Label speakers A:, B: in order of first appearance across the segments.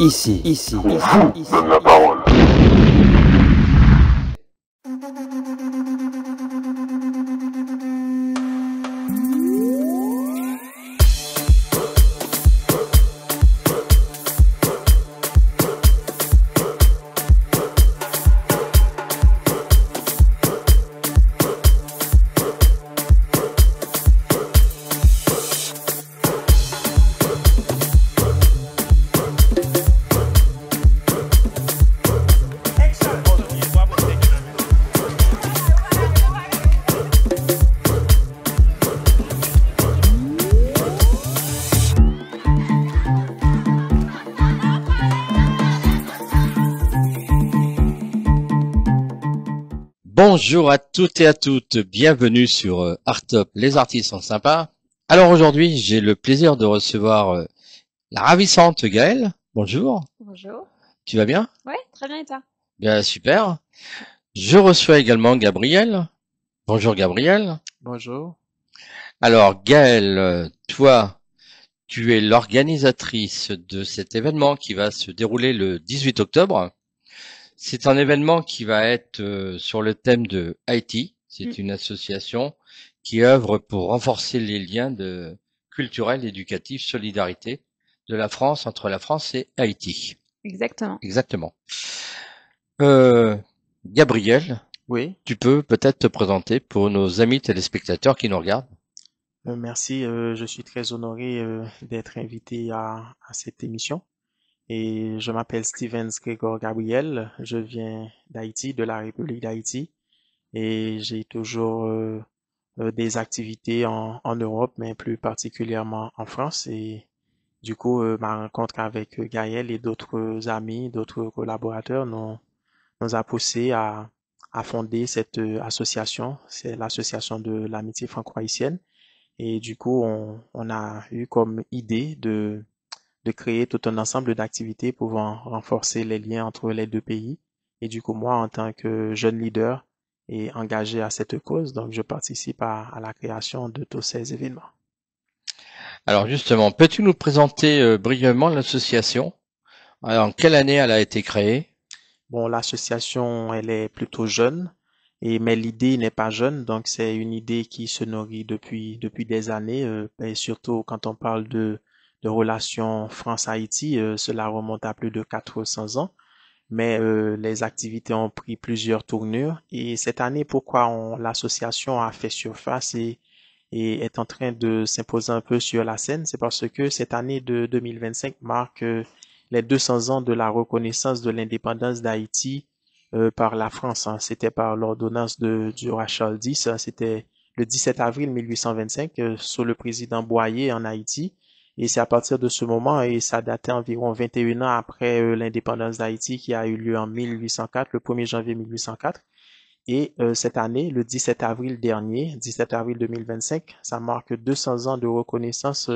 A: Donne la parole.
B: Bonjour à toutes et à toutes, bienvenue sur Artop, les artistes sont sympas. Alors aujourd'hui, j'ai le plaisir de recevoir la ravissante Gaëlle. Bonjour.
C: Bonjour.
B: Tu vas bien?
C: Ouais, très bien et toi?
B: Bien, super. Je reçois également Gabriel. Bonjour Gabriel.
D: Bonjour.
B: Alors Gaëlle, toi, tu es l'organisatrice de cet événement qui va se dérouler le 18 octobre. C'est un événement qui va être sur le thème de Haïti. C'est une association qui œuvre pour renforcer les liens culturels, éducatifs, solidarité de la France entre la France et Haïti.
C: Exactement.
B: Exactement. Gabriel,
D: Oui,
B: tu peux peut-être te présenter pour nos amis téléspectateurs qui nous regardent.
D: merci. Je suis très honoré d'être invité à cette émission. Et je m'appelle Stevens Grégor Gabriel. Je viens d'Haïti, de la République d'Haïti. Et j'ai toujours des activités en Europe, mais plus particulièrement en France. Et du coup, ma rencontre avec Gaël et d'autres amis, d'autres collaborateurs nous a poussé à fonder cette association. C'est l'association de l'amitié franco-haïtienne. Et du coup, on a eu comme idée de créer tout un ensemble d'activités pouvant renforcer les liens entre les deux pays. Et du coup, moi, en tant que jeune leader et engagé à cette cause, donc je participe à la création de tous ces événements.
B: Alors justement, peux-tu nous présenter brièvement l'association? En quelle année elle a été créée?
D: Bon, l'association, elle est plutôt jeune, mais l'idée n'est pas jeune, donc c'est une idée qui se nourrit depuis des années, et surtout quand on parle de relations France-Haïti, cela remonte à plus de 400 ans, mais les activités ont pris plusieurs tournures, et cette année, pourquoi l'association a fait surface et est en train de s'imposer un peu sur la scène, c'est parce que cette année de 2025 marque les 200 ans de la reconnaissance de l'indépendance d'Haïti par la France. Hein. C'était par l'ordonnance du roi Charles X. Hein. C'était le 17 avril 1825 sous le président Boyer en Haïti. Et c'est à partir de ce moment, et ça datait environ 21 ans après l'indépendance d'Haïti qui a eu lieu en 1804, le 1er janvier 1804. Et cette année, le 17 avril dernier, 17 avril 2025, ça marque 200 ans de reconnaissance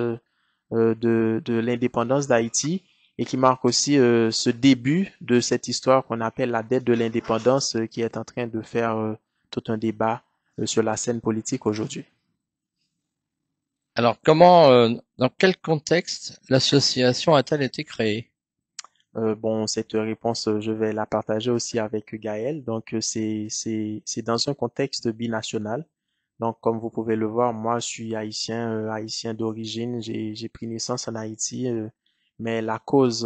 D: de l'indépendance d'Haïti et qui marque aussi ce début de cette histoire qu'on appelle la dette de l'indépendance qui est en train de faire tout un débat sur la scène politique aujourd'hui.
B: Alors dans quel contexte l'association a-t-elle été créée?
D: Bon, cette réponse, je vais la partager aussi avec Gaël. Donc, c'est dans un contexte binational. Donc, comme vous pouvez le voir, moi, je suis haïtien, haïtien d'origine. J'ai pris naissance en Haïti, mais la cause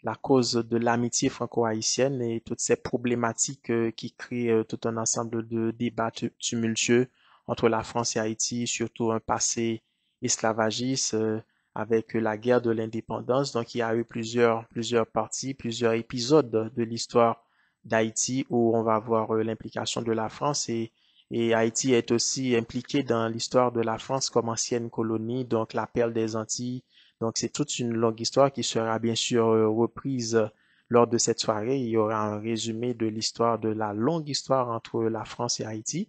D: de l'amitié franco-haïtienne et toutes ces problématiques qui créent tout un ensemble de débats tumultueux entre la France et Haïti, surtout un passé esclavagiste, avec la guerre de l'indépendance. Donc, il y a eu plusieurs parties, plusieurs épisodes de l'histoire d'Haïti où on va voir l'implication de la France et Haïti est aussi impliqué dans l'histoire de la France comme ancienne colonie, donc la perle des Antilles. Donc, c'est toute une longue histoire qui sera bien sûr reprise lors de cette soirée. Il y aura un résumé de l'histoire, de la longue histoire entre la France et Haïti.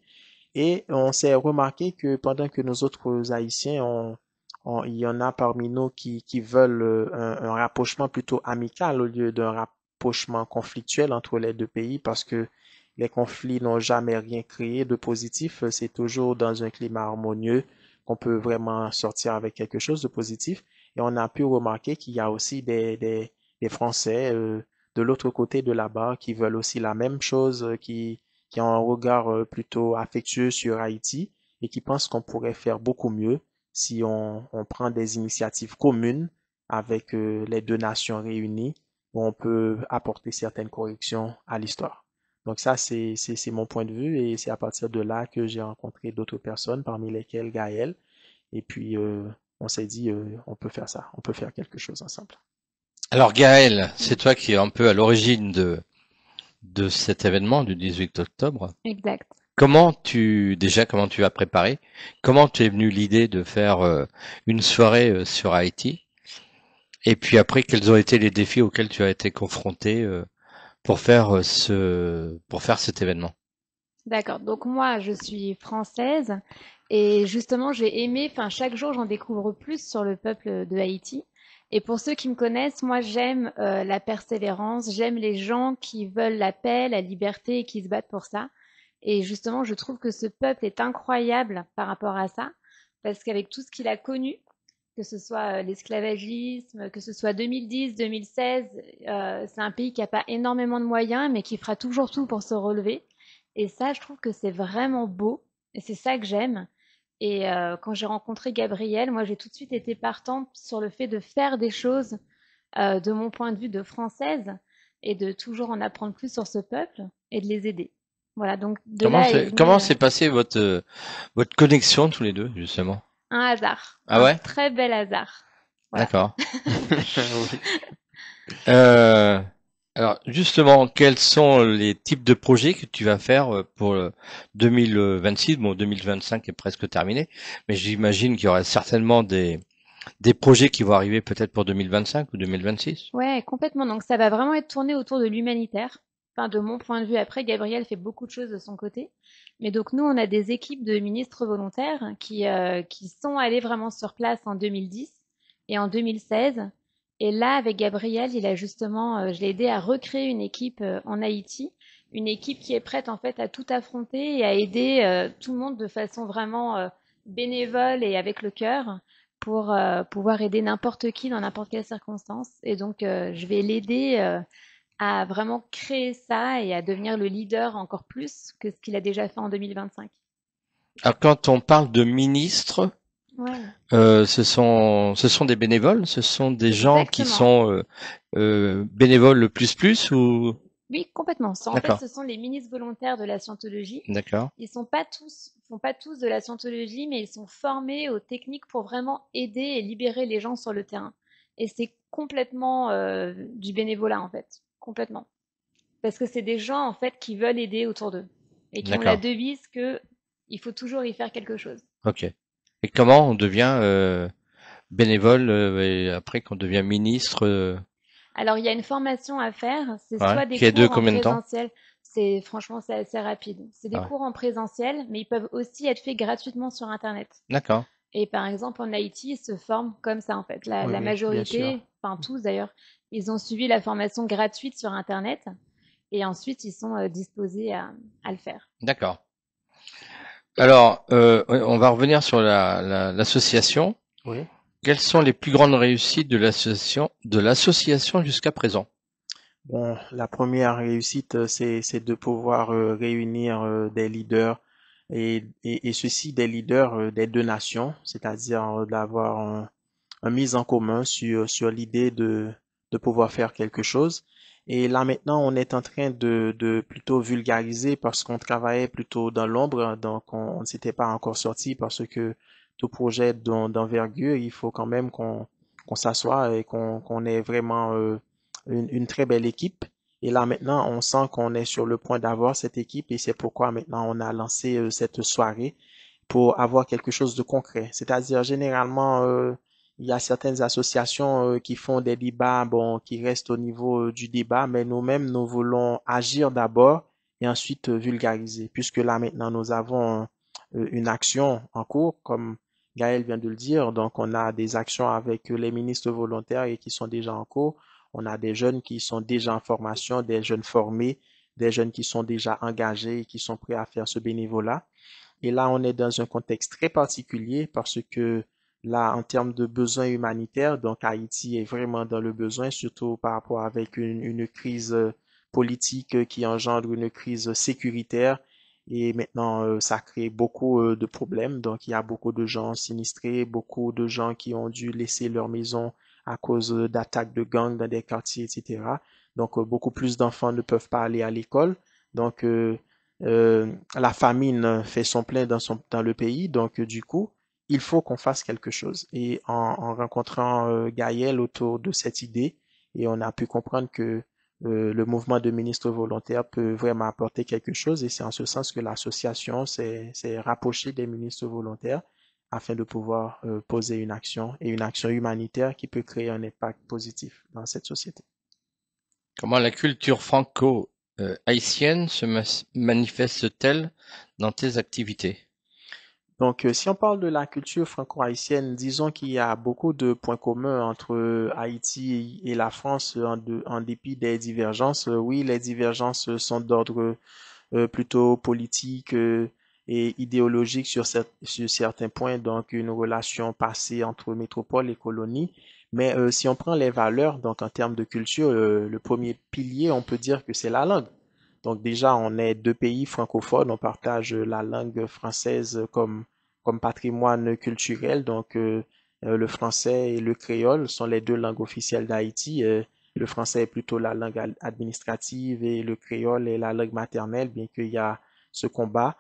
D: Et on s'est remarqué que pendant que nous autres Haïtiens, il y en a parmi nous qui veulent un rapprochement plutôt amical au lieu d'un rapprochement conflictuel entre les deux pays parce que les conflits n'ont jamais rien créé de positif. C'est toujours dans un climat harmonieux qu'on peut vraiment sortir avec quelque chose de positif. Et on a pu remarquer qu'il y a aussi des Français de l'autre côté de la barre qui veulent aussi la même chose, qui ont un regard plutôt affectueux sur Haïti et qui pensent qu'on pourrait faire beaucoup mieux si on prend des initiatives communes avec les deux nations réunies où on peut apporter certaines corrections à l'histoire. Donc ça, c'est mon point de vue et c'est à partir de là que j'ai rencontré d'autres personnes, parmi lesquelles Gaël. Et puis, on s'est dit, on peut faire ça, on peut faire quelque chose ensemble.
B: Alors Gaël, c'est toi qui es un peu à l'origine de cet événement du 18 octobre.
A: Exact.
B: Comment tu as préparé? Comment t'es venu l'idée de faire une soirée sur Haïti? Et puis après, quels ont été les défis auxquels tu as été confronté pour faire cet événement?
A: D'accord. Donc moi, je suis française et justement, j'ai aimé, enfin, chaque jour, j'en découvre plus sur le peuple de Haïti. Et pour ceux qui me connaissent, moi, j'aime la persévérance, j'aime les gens qui veulent la paix, la liberté et qui se battent pour ça. Et justement, je trouve que ce peuple est incroyable par rapport à ça, parce qu'avec tout ce qu'il a connu, que ce soit l'esclavagisme, que ce soit 2010, 2016, c'est un pays qui n'a pas énormément de moyens, mais qui fera toujours tout pour se relever. Et ça, je trouve que c'est vraiment beau, et c'est ça que j'aime. Et quand j'ai rencontré Gabriel, moi, j'ai tout de suite été partante sur le fait de faire des choses de mon point de vue de française et de toujours en apprendre plus sur ce peuple et de les aider. Voilà, donc de là est venu
B: Comment s'est passé votre connexion tous les deux, justement?
A: un hasard,
B: Ah
A: un
B: ouais?
A: très bel hasard. Voilà.
B: D'accord.
D: Oui.
B: Euh, alors justement, quels sont les types de projets que tu vas faire pour le 2026? Bon, 2025 est presque terminé, mais j'imagine qu'il y aura certainement des projets qui vont arriver peut-être pour 2025 ou 2026.
A: Ouais, complètement. Donc ça va vraiment être tourné autour de l'humanitaire. Enfin, de mon point de vue, après, Gabriel fait beaucoup de choses de son côté. Mais donc nous, on a des équipes de ministres volontaires qui sont allés vraiment sur place en 2010 et en 2016. Et là, avec Gabriel, il a justement, je l'ai aidé à recréer une équipe en Haïti, une équipe qui est prête en fait à tout affronter et à aider tout le monde de façon vraiment bénévole et avec le cœur pour pouvoir aider n'importe qui dans n'importe quelle circonstance. Et donc, je vais l'aider à vraiment créer ça et à devenir le leader encore plus que ce qu'il a déjà fait en 2025.
B: Alors quand on parle de ministres,
A: Ouais,
B: ce sont des bénévoles, ce sont des gens qui
A: exactement.
B: sont bénévoles le plus ou
A: Oui, complètement. En fait,
B: d'accord,
A: ce sont les ministres volontaires de la scientologie.
B: d'accord,
A: Font pas tous de la scientologie, mais ils sont formés aux techniques pour vraiment aider et libérer les gens sur le terrain. Et c'est complètement du bénévolat en fait, complètement. Parce que c'est des gens en fait qui veulent aider autour d'eux et qui ont la
B: d'accord,
A: devise que il faut toujours y faire quelque chose.
B: ok. Et comment on devient bénévole et après qu'on devient ministre,
A: Alors il y a une formation à faire, c'est
B: ouais,
A: soit des
B: qui est de
A: cours en
B: combien de temps?
A: présentiel, c'est franchement c'est assez rapide. C'est des
B: Ah ouais,
A: cours en présentiel, mais ils peuvent aussi être faits gratuitement sur Internet.
B: d'accord,
A: Et par exemple en Haïti, ils se forment comme ça en fait.
D: Oui,
A: La
D: oui, bien sûr.
A: majorité, enfin tous d'ailleurs, ils ont suivi la formation gratuite sur Internet et ensuite ils sont disposés à le faire.
B: d'accord. Alors, on va revenir sur l'association.
D: Oui.
B: Quelles sont les plus grandes réussites de l'association jusqu'à présent?
D: Bon, la première réussite, c'est de pouvoir réunir des leaders et ceci des leaders des deux nations, c'est-à-dire d'avoir un mise en commun sur l'idée de pouvoir faire quelque chose. Et là maintenant, on est en train de plutôt vulgariser parce qu'on travaillait plutôt dans l'ombre, donc on ne s'était pas encore sorti parce que tout projet d'envergure, il faut quand même qu'on s'assoie et qu'on ait vraiment une très belle équipe. Et là maintenant, on sent qu'on est sur le point d'avoir cette équipe et c'est pourquoi maintenant on a lancé cette soirée pour avoir quelque chose de concret. C'est-à-dire, généralement, il y a certaines associations qui font des débats, bon, qui restent au niveau du débat, mais nous-mêmes, nous voulons agir d'abord et ensuite vulgariser, puisque là maintenant, nous avons une action en cours, comme Gaël vient de le dire. Donc, on a des actions avec les ministres volontaires et qui sont déjà en cours. On a des jeunes qui sont déjà en formation, des jeunes formés, des jeunes qui sont déjà engagés et qui sont prêts à faire ce bénévolat. Et là, on est dans un contexte très particulier parce que là, en termes de besoins humanitaires, donc Haïti est vraiment dans le besoin, surtout par rapport avec une crise politique qui engendre une crise sécuritaire. Et maintenant, ça crée beaucoup de problèmes. Donc, il y a beaucoup de gens sinistrés, beaucoup de gens qui ont dû laisser leur maison à cause d'attaques de gangs dans des quartiers, etc. Donc, beaucoup plus d'enfants ne peuvent pas aller à l'école. Donc, la famine fait son plein dans le pays. Donc, du coup, il faut qu'on fasse quelque chose. Et en rencontrant Gaël autour de cette idée, et on a pu comprendre que le mouvement de ministres volontaires peut vraiment apporter quelque chose. Et c'est en ce sens que l'association s'est rapprochée des ministres volontaires afin de pouvoir poser une action et une action humanitaire qui peut créer un impact positif dans cette société.
B: Comment la culture franco-haïtienne manifeste-t-elle dans tes activités?
D: Donc, si on parle de la culture franco-haïtienne, disons qu'il y a beaucoup de points communs entre Haïti et la France en dépit des divergences. Oui, les divergences sont d'ordre plutôt politique et idéologique sur certains points, donc une relation passée entre métropole et colonie. Mais si on prend les valeurs, donc en termes de culture, le premier pilier, on peut dire que c'est la langue. Donc déjà, on est deux pays francophones, on partage la langue française comme patrimoine culturel. Donc le français et le créole sont les deux langues officielles d'Haïti. Le français est plutôt la langue administrative et le créole est la langue maternelle, bien qu'il y a ce combat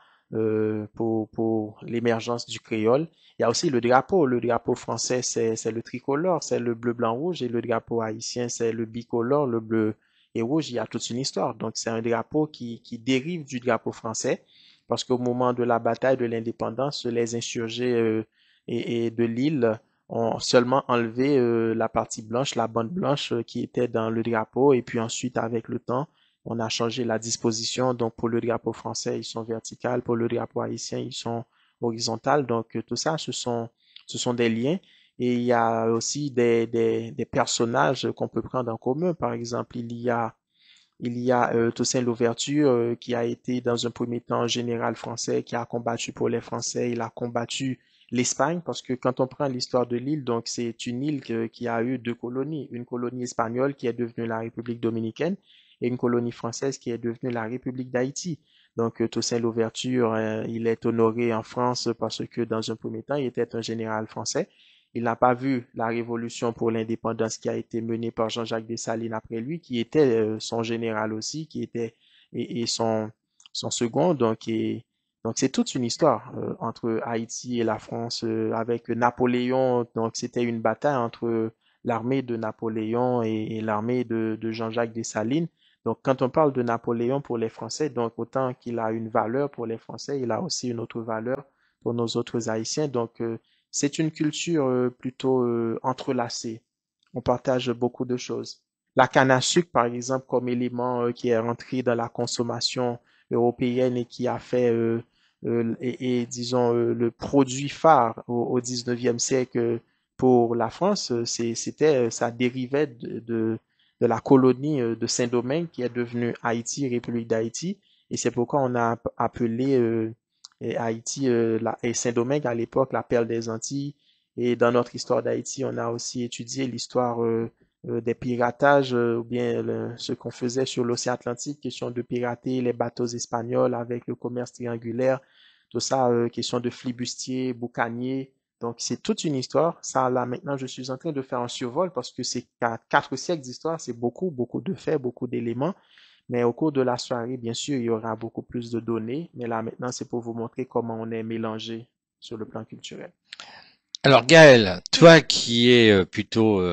D: pour l'émergence du créole. Il y a aussi le drapeau. Le drapeau français, c'est le tricolore, c'est le bleu, blanc, rouge, et le drapeau haïtien, c'est le bicolore, le bleu et rouge. Il y a toute une histoire. Donc, c'est un drapeau qui dérive du drapeau français, parce qu'au moment de la bataille de l'indépendance, les insurgés et de l'île ont seulement enlevé la partie blanche, la bande blanche qui était dans le drapeau. Et puis ensuite, avec le temps, on a changé la disposition. Donc, pour le drapeau français, ils sont verticales. Pour le drapeau haïtien, ils sont horizontales. Donc, tout ça, ce sont des liens. Et il y a aussi des personnages qu'on peut prendre en commun. Par exemple, il y a Toussaint Louverture qui a été dans un premier temps général français, qui a combattu pour les Français. Il a combattu l'Espagne parce que quand on prend l'histoire de l'île, donc c'est une île qui a eu deux colonies, une colonie espagnole qui est devenue la République dominicaine et une colonie française qui est devenue la République d'Haïti. Donc Toussaint Louverture, il est honoré en France parce que dans un premier temps, il était un général français. Il n'a pas vu la révolution pour l'indépendance qui a été menée par Jean-Jacques Dessalines après lui, qui était son général aussi, qui était et son second. Donc c'est toute une histoire entre Haïti et la France avec Napoléon. Donc c'était une bataille entre l'armée de Napoléon et l'armée de Jean-Jacques Dessalines. Donc quand on parle de Napoléon pour les Français, donc autant qu'il a une valeur pour les Français, il a aussi une autre valeur pour nos autres Haïtiens. Donc c'est une culture plutôt entrelacée. On partage beaucoup de choses. La canne à sucre, par exemple, comme élément qui est rentré dans la consommation européenne et qui a fait, disons, le produit phare au 19e siècle pour la France, ça dérivait de la colonie de Saint-Domingue qui est devenue Haïti, République d'Haïti. Et c'est pourquoi on a appelé et Haïti et Saint-Domingue à l'époque la perle des Antilles. Et dans notre histoire d'Haïti, on a aussi étudié l'histoire des piratages ou bien ce qu'on faisait sur l'océan Atlantique, question de pirater les bateaux espagnols avec le commerce triangulaire, tout ça, question de flibustiers, boucaniers. Donc c'est toute une histoire. Ça là maintenant, je suis en train de faire un survol parce que c'est 4 siècles d'histoire, c'est beaucoup, beaucoup de faits, beaucoup d'éléments. Mais au cours de la soirée, bien sûr, il y aura beaucoup plus de données. Mais là, maintenant, c'est pour vous montrer comment on est mélangé sur le plan culturel.
B: Alors Gaël, toi qui es plutôt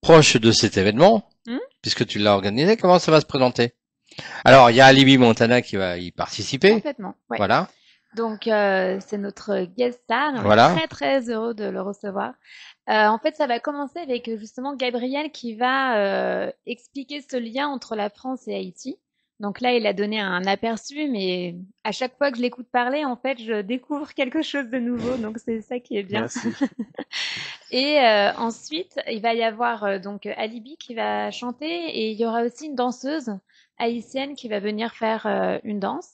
B: proche de cet événement,
A: Hmm.
B: puisque tu l'as organisé, comment ça va se présenter? Alors il y a Alibi Montana qui va y participer,
A: Complètement, ouais.
B: voilà,
A: Donc, c'est notre guest star. On est
B: voilà.
A: très, très heureux de le recevoir. En fait, ça va commencer avec justement Gabriel qui va expliquer ce lien entre la France et Haïti. Donc là, il a donné un aperçu, mais à chaque fois que je l'écoute parler, en fait, je découvre quelque chose de nouveau. Donc c'est ça qui est bien.
D: Merci.
A: Et ensuite, il va y avoir donc Alibi qui va chanter et il y aura aussi une danseuse haïtienne qui va venir faire une danse.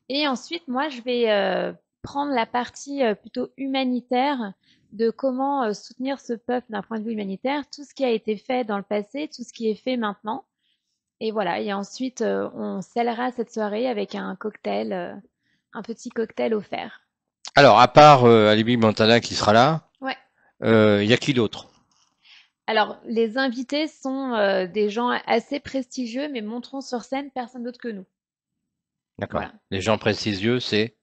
A: Et ensuite, moi, je vais prendre la partie plutôt humanitaire de comment soutenir ce peuple d'un point de vue humanitaire, tout ce qui a été fait dans le passé, tout ce qui est fait maintenant. Et voilà, et ensuite, on scellera cette soirée avec un cocktail, un petit cocktail offert.
B: Alors, à part Alibi Montana qui sera là,
A: Ouais.
B: y a qui d'autre?
A: Alors, les invités sont des gens assez prestigieux, mais monteront sur scène personne d'autre que nous.
B: D'accord.
A: Voilà.
B: Les gens prestigieux, c'est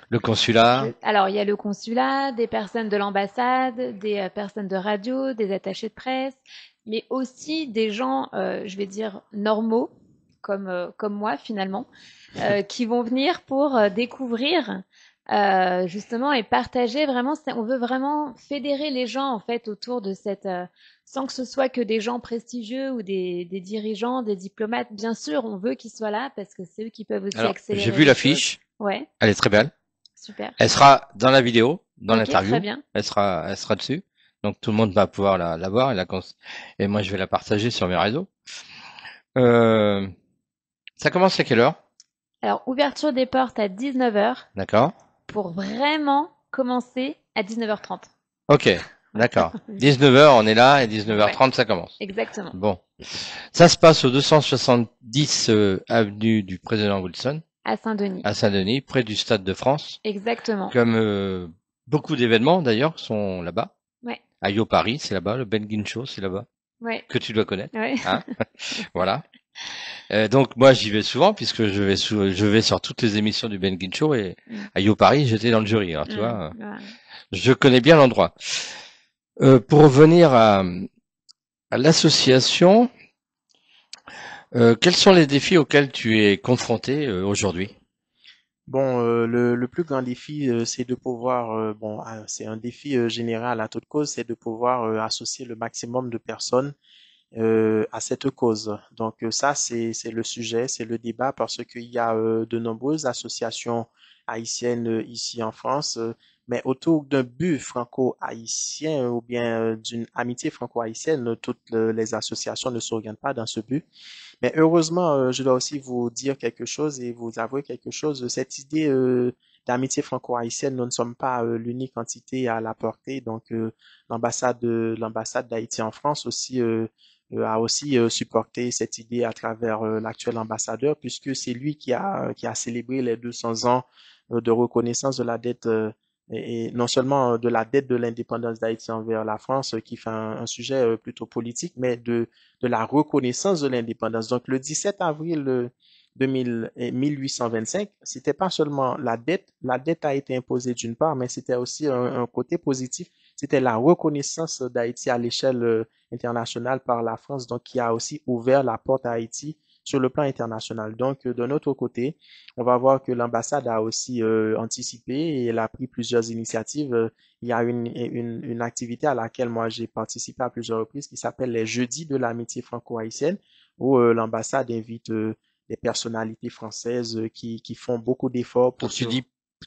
B: le consulat.
A: Alors, il y a le consulat, des personnes de l'ambassade, des personnes de radio, des attachés de presse, mais aussi des gens, je vais dire, normaux, comme moi finalement, qui vont venir pour découvrir justement et partager vraiment. On veut vraiment fédérer les gens en fait autour de cette, sans que ce soit que des gens prestigieux ou des dirigeants, des diplomates. Bien sûr, on veut qu'ils soient là parce que c'est eux qui peuvent aussi
B: Alors,
A: accélérer
B: j'ai vu
A: les choses.
B: l'affiche.
A: Ouais,
B: Elle est très belle.
A: super.
B: Elle sera dans la vidéo, dans
A: Ok,
B: l'interview.
A: très bien.
B: Elle sera dessus. Donc tout le monde va pouvoir la voir et moi je vais la partager sur mes réseaux. Ça commence à quelle heure?
A: Alors, ouverture des portes à 19h
B: D'accord.
A: pour vraiment commencer à 19h30.
B: Ok, d'accord. 19h, on est là et 19h30, ça commence.
A: Exactement.
B: Bon. Ça se passe au 270 avenue du Président Wilson,
A: À Saint-Denis.
B: à Saint-Denis, près du Stade de France.
A: Exactement.
B: Comme beaucoup d'événements d'ailleurs sont là-bas.
A: Ouais.
B: À Yo Paris, c'est là-bas. Le Ben Guin Show, c'est là-bas.
A: Ouais.
B: Que tu dois connaître.
A: Ouais.
B: Hein. Voilà. Donc moi j'y vais souvent puisque je vais sur toutes les émissions du Ben Guin Show et à Yo Paris j'étais dans le jury. Alors tu vois,
A: Ouais.
B: je connais bien l'endroit. Pour revenir à l'association, quels sont les défis auxquels tu es confronté aujourd'hui?
D: Bon, le plus grand défi, c'est de pouvoir, c'est un défi général à toute cause, c'est de pouvoir associer le maximum de personnes à cette cause. Donc ça, c'est le sujet, c'est le débat parce qu'il y a de nombreuses associations haïtiennes ici en France, mais autour d'un but franco-haïtien ou bien d'une amitié franco-haïtienne, toutes les associations ne s'orientent pas dans ce but. Mais heureusement, je dois aussi vous dire quelque chose et vous avouer quelque chose. Cette idée d'amitié franco-haïtienne, nous ne sommes pas l'unique entité à la porter. Donc, l'ambassade d'Haïti en France aussi a aussi supporté cette idée à travers l'actuel ambassadeur, puisque c'est lui qui a célébré les 200 ans de reconnaissance de la dette et non seulement de la dette de l'indépendance d'Haïti envers la France, qui fait un sujet plutôt politique, mais de la reconnaissance de l'indépendance. Donc, le 17 avril 1825, c'était pas seulement la dette a été imposée d'une part, mais c'était aussi un côté positif, c'était la reconnaissance d'Haïti à l'échelle internationale par la France, donc qui a aussi ouvert la porte à Haïti sur le plan international. Donc, de notre côté, on va voir que l'ambassade a aussi anticipé et elle a pris plusieurs initiatives. Il y a une activité à laquelle moi j'ai participé à plusieurs reprises qui s'appelle les Jeudis de l'amitié franco-haïtienne, où l'ambassade invite des personnalités françaises qui font beaucoup d'efforts pour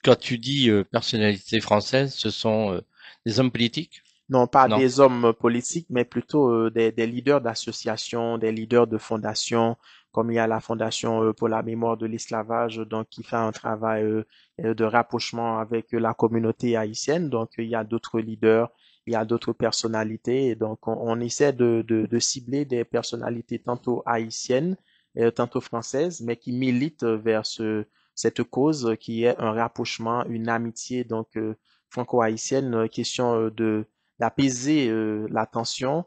B: Quand tu dis personnalité française, ce sont des hommes politiques?
D: non pas
B: Non.
D: des hommes politiques, mais plutôt des leaders d'associations, des leaders de fondations, comme il y a la Fondation pour la mémoire de l'esclavage, donc qui fait un travail de rapprochement avec la communauté haïtienne. Donc il y a d'autres leaders, il y a d'autres personnalités. Et donc on essaie de cibler des personnalités tantôt haïtiennes, tantôt françaises, mais qui militent vers cette cause qui est un rapprochement, une amitié donc franco-haïtienne, question d'apaiser la tension,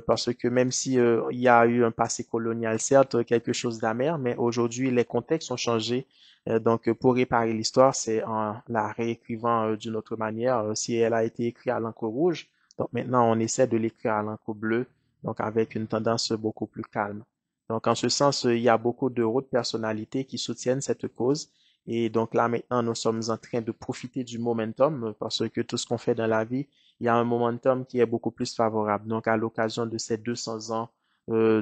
D: parce que même si il y a eu un passé colonial, certes, quelque chose d'amer, mais aujourd'hui les contextes ont changé. Donc pour réparer l'histoire, c'est en la réécrivant d'une autre manière. Si elle a été écrite à l'encre rouge, donc maintenant on essaie de l'écrire à l'encre bleue, donc avec une tendance beaucoup plus calme. Donc en ce sens, il y a beaucoup de hautes personnalités qui soutiennent cette cause. Et donc là maintenant, nous sommes en train de profiter du momentum parce que tout ce qu'on fait dans la vie, il y a un momentum qui est beaucoup plus favorable. Donc, à l'occasion de ces 200 ans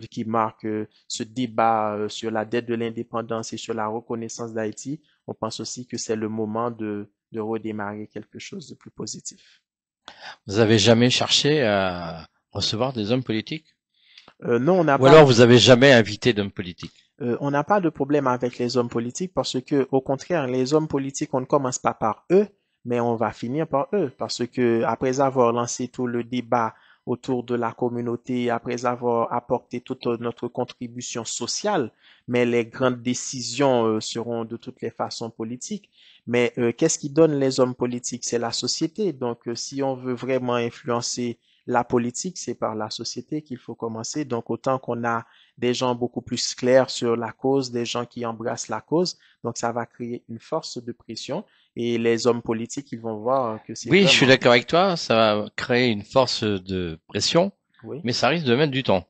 D: qui marquent ce débat sur la dette de l'indépendance et sur la reconnaissance d'Haïti, on pense aussi que c'est le moment de redémarrer quelque chose de plus positif.
B: Vous avez jamais cherché à recevoir des hommes politiques?
D: Non, on n'a
B: Ou
D: pas,
B: alors vous avez jamais invité d'hommes politiques?
D: on n'a pas de problème avec les hommes politiques parce que, au contraire, les hommes politiques, on ne commence pas par eux, mais on va finir par eux parce que après avoir lancé tout le débat autour de la communauté, après avoir apporté toute notre contribution sociale, mais les grandes décisions seront de toutes les façons politiques. Mais qu'est-ce qui donne les hommes politiques? C'est la société. Donc, si on veut vraiment influencer la politique, c'est par la société qu'il faut commencer. Donc, autant qu'on a des gens beaucoup plus clairs sur la cause, des gens qui embrassent la cause, donc ça va créer une force de pression et les hommes politiques, ils vont voir que c'est
B: Oui, je suis
D: vraiment,
B: d'accord avec toi, ça va créer une force de pression,
D: oui.
B: mais ça risque de mettre du temps.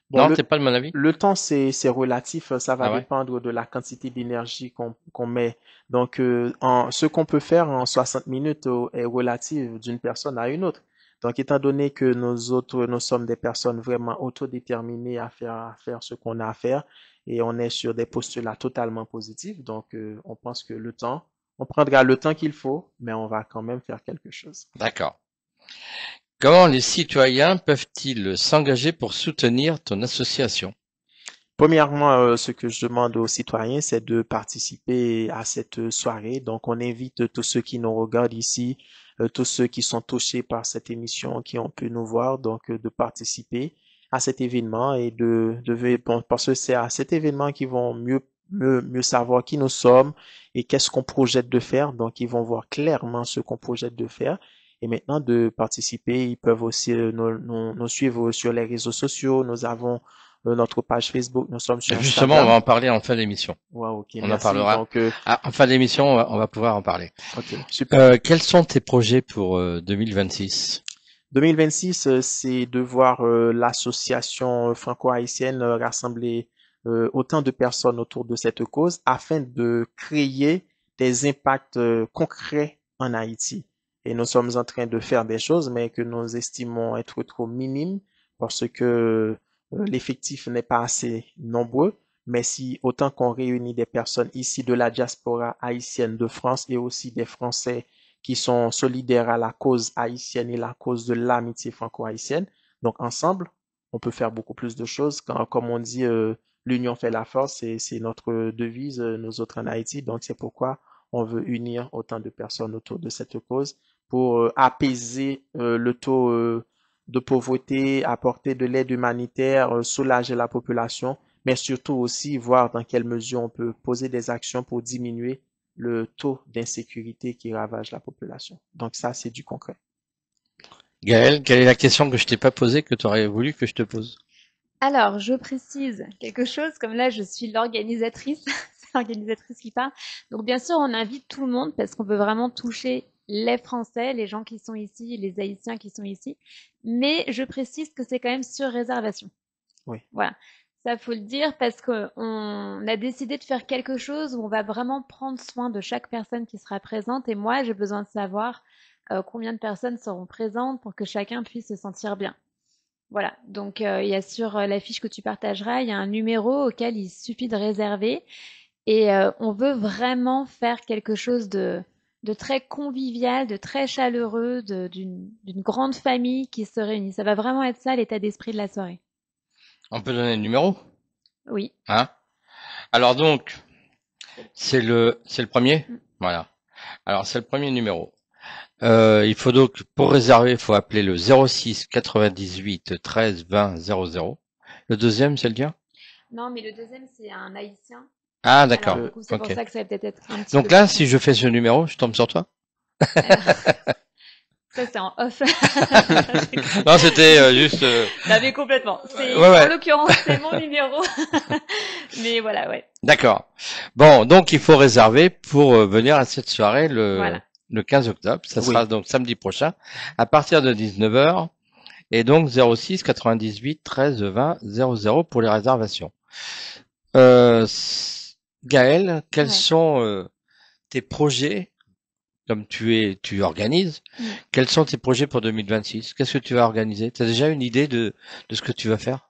D: Bon,
B: Non, t'es pas de mon avis?
D: le temps, c'est relatif, ça va
B: Ah ouais?
D: dépendre de la quantité d'énergie qu'on met. Donc, ce qu'on peut faire en 60 minutes est relatif d'une personne à une autre. Donc, étant donné que nous sommes des personnes vraiment autodéterminées à faire ce qu'on a à faire et on est sur des postulats totalement positifs, donc on pense que on prendra le temps qu'il faut, mais on va quand même faire quelque chose.
B: D'accord. Comment les citoyens peuvent-ils s'engager pour soutenir ton association?
D: Premièrement, ce que je demande aux citoyens, c'est de participer à cette soirée. Donc, on invite tous ceux qui nous regardent ici, tous ceux qui sont touchés par cette émission, qui ont pu nous voir, donc de participer à cet événement et bon, parce que c'est à cet événement qu'ils vont mieux savoir qui nous sommes et qu'est-ce qu'on projette de faire. Donc, ils vont voir clairement ce qu'on projette de faire. Et maintenant, de participer, ils peuvent aussi nous suivre sur les réseaux sociaux. Nous avons notre page Facebook, nous sommes sur
B: Justement, on
D: Instagram.
B: va en parler en fin d'émission.
D: Wow, ok,
B: On en
D: merci.
B: parlera.
D: Donc,
B: Ah, en fin d'émission, on va pouvoir en parler.
D: ok, super.
B: Quels sont tes projets pour 2026?
D: 2026, c'est de voir l'association franco-haïtienne rassembler autant de personnes autour de cette cause afin de créer des impacts concrets en Haïti. Et nous sommes en train de faire des choses, mais que nous estimons être trop minimes parce que l'effectif n'est pas assez nombreux. Mais si autant qu'on réunit des personnes ici de la diaspora haïtienne de France et aussi des Français qui sont solidaires à la cause haïtienne et la cause de l'amitié franco-haïtienne. Donc ensemble, on peut faire beaucoup plus de choses. Comme on dit, l'union fait la force et c'est notre devise, nous autres en Haïti. Donc c'est pourquoi on veut unir autant de personnes autour de cette cause pour apaiser le taux de pauvreté, apporter de l'aide humanitaire, soulager la population, mais surtout aussi voir dans quelle mesure on peut poser des actions pour diminuer le taux d'insécurité qui ravage la population. Donc ça, c'est du concret.
B: Gaël, quelle est la question que je t'ai pas posée que tu aurais voulu que je te pose?
A: Alors, je précise quelque chose, comme là, je suis l'organisatrice, c'est l'organisatrice qui parle. Donc, bien sûr, on invite tout le monde parce qu'on veut vraiment toucher les Français, les gens qui sont ici, les Haïtiens qui sont ici. Mais je précise que c'est quand même sur réservation.
D: Oui.
A: Voilà. Ça, faut le dire parce qu'on a décidé de faire quelque chose où on va vraiment prendre soin de chaque personne qui sera présente. Et moi, j'ai besoin de savoir combien de personnes seront présentes pour que chacun puisse se sentir bien. Voilà, donc il y a sur la fiche que tu partageras, il y a un numéro auquel il suffit de réserver et on veut vraiment faire quelque chose de très convivial, de très chaleureux, d'une grande famille qui se réunit. Ça va vraiment être ça l'état d'esprit de la soirée.
B: On peut donner le numéro,
A: Oui.
B: hein? Alors donc, c'est le premier?
A: Mm.
B: Voilà. Alors c'est le premier numéro. Il faut donc, pour réserver, il faut appeler le 06 98 13 20 00. Le deuxième, c'est le tien?
A: Non, mais le deuxième, c'est un haïtien.
B: Ah,
A: Alors,
B: d'accord.
A: du coup, c'est pour
B: Ok.
A: ça que ça va peut-être être un petit peu
B: Donc là,
A: plus
B: si je
A: compliqué.
B: fais ce numéro, je tombe sur toi?
A: Alors, ça, c'est en off.
B: Non, c'était juste.
A: Non, mais complètement.
B: Ouais,
A: En
B: ouais.
A: l'occurrence, c'est mon numéro. Mais voilà, ouais.
B: D'accord. Bon, donc il faut réserver pour venir à cette soirée
A: Voilà.
B: le 15 octobre. Ça
D: Oui.
B: sera donc samedi prochain à partir de 19 heures et donc 06 98 13 20 00 pour les réservations. Gaël, quels
A: Ouais.
B: sont tes projets, comme tu organises,
A: Mm.
B: quels sont tes projets pour 2026? Qu'est-ce que tu vas organiser? Tu as déjà une idée de ce que tu vas faire?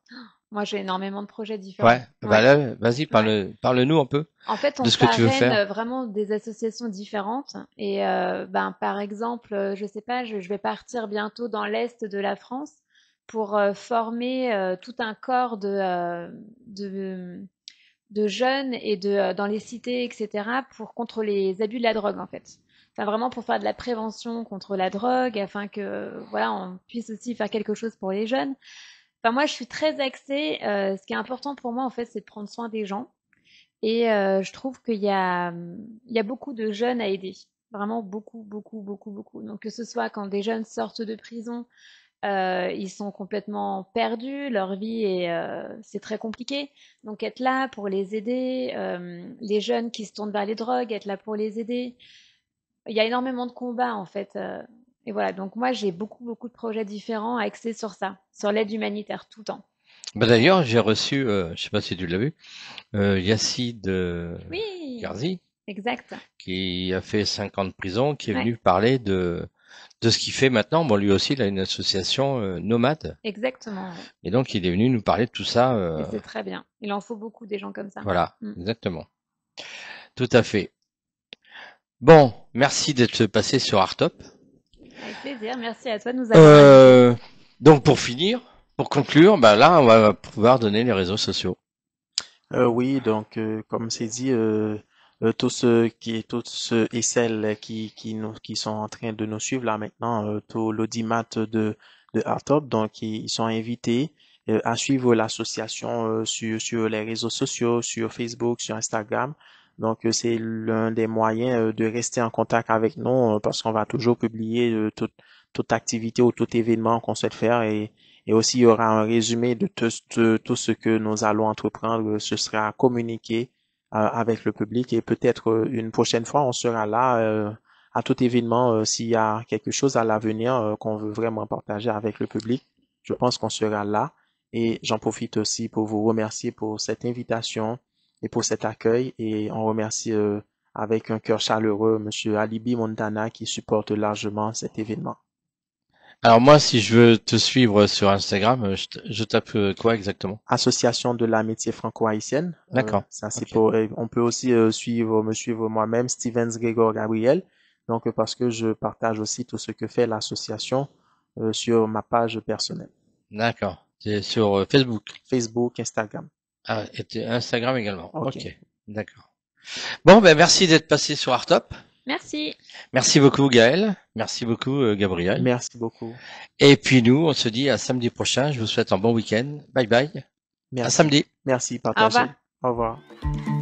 A: Moi, j'ai énormément de projets
B: Ouais,
A: différents.
B: bah
A: Ouais,
B: là, vas-y,
A: ouais.
B: parle-nous un peu
A: En fait,
B: de
A: on
B: ce que tu veux
A: parraine
B: faire.
A: vraiment des associations différentes. Et ben, par exemple, je sais pas, je vais partir bientôt dans l'est de la France pour former tout un corps de, de jeunes et dans les cités, etc., pour contre les abus de la drogue, en fait. enfin vraiment pour faire de la prévention contre la drogue, afin que voilà, on puisse aussi faire quelque chose pour les jeunes. Enfin moi, je suis très axée. Ce qui est important pour moi, en fait, c'est de prendre soin des gens. Et je trouve il y a beaucoup de jeunes à aider. Vraiment beaucoup, beaucoup, beaucoup, beaucoup. Donc que ce soit quand des jeunes sortent de prison, ils sont complètement perdus, leur vie c'est très compliqué. Donc être là pour les aider, les jeunes qui se tournent vers les drogues, être là pour les aider. Il y a énormément de combats en fait. Et voilà, donc moi j'ai beaucoup, beaucoup de projets différents axés sur ça, sur l'aide humanitaire tout le temps.
B: Bah, d'ailleurs, j'ai reçu, je sais pas si tu l'as vu, Yacine
A: Oui,
B: Garzi,
A: exact,
B: qui a fait 5 ans de prison, qui est
A: ouais,
B: venu parler de ce qu'il fait maintenant. Bon, lui aussi, il a une association nomade.
A: exactement, ouais.
B: Et donc, il est venu nous parler de tout ça.
A: Et c'est très bien. Il en faut beaucoup des gens comme ça.
B: Voilà,
A: Mm.
B: exactement. Tout à fait. Bon, merci d'être passé sur Artop.
A: Avec plaisir. Merci à toi de nous avoir invités.
B: Donc, pour finir, pour conclure, bah là, on va pouvoir donner les réseaux sociaux.
D: Oui, donc comme c'est dit, tous ceux et celles qui sont en train de nous suivre là maintenant, tout l'audimat de Artop, donc ils sont invités à suivre l'association sur les réseaux sociaux, sur Facebook, sur Instagram. Donc c'est l'un des moyens de rester en contact avec nous parce qu'on va toujours publier toute activité ou tout événement qu'on souhaite faire et aussi, il y aura un résumé de tout ce que nous allons entreprendre. Ce sera communiqué avec le public et peut-être une prochaine fois, on sera là à tout événement. S'il y a quelque chose à l'avenir qu'on veut vraiment partager avec le public, je pense qu'on sera là. Et j'en profite aussi pour vous remercier pour cette invitation et pour cet accueil. Et on remercie avec un cœur chaleureux Monsieur Alibi Montana qui supporte largement cet événement.
B: Alors moi, si je veux te suivre sur Instagram, je tape quoi exactement?
D: Association de l'amitié franco-haïtienne.
B: D'accord.
D: Ça, c'est
B: Ok.
D: pour, on peut aussi me suivre moi-même, Stevens Gregor Gabriel. Donc, parce que je partage aussi tout ce que fait l'association sur ma page personnelle.
B: D'accord. C'est sur Facebook.
D: Facebook, Instagram.
B: Ah, et Instagram également.
D: OK.
B: Ok. D'accord. Bon, ben merci d'être passé sur Artop.
A: Merci.
B: Merci beaucoup Gaël. Merci beaucoup Gabriel.
D: Merci beaucoup.
B: Et puis nous, on se dit à samedi prochain. Je vous souhaite un bon week-end. Bye bye. À
D: Merci.
B: samedi.
D: Merci,
A: Au
D: partagez.
A: revoir.
D: Au revoir.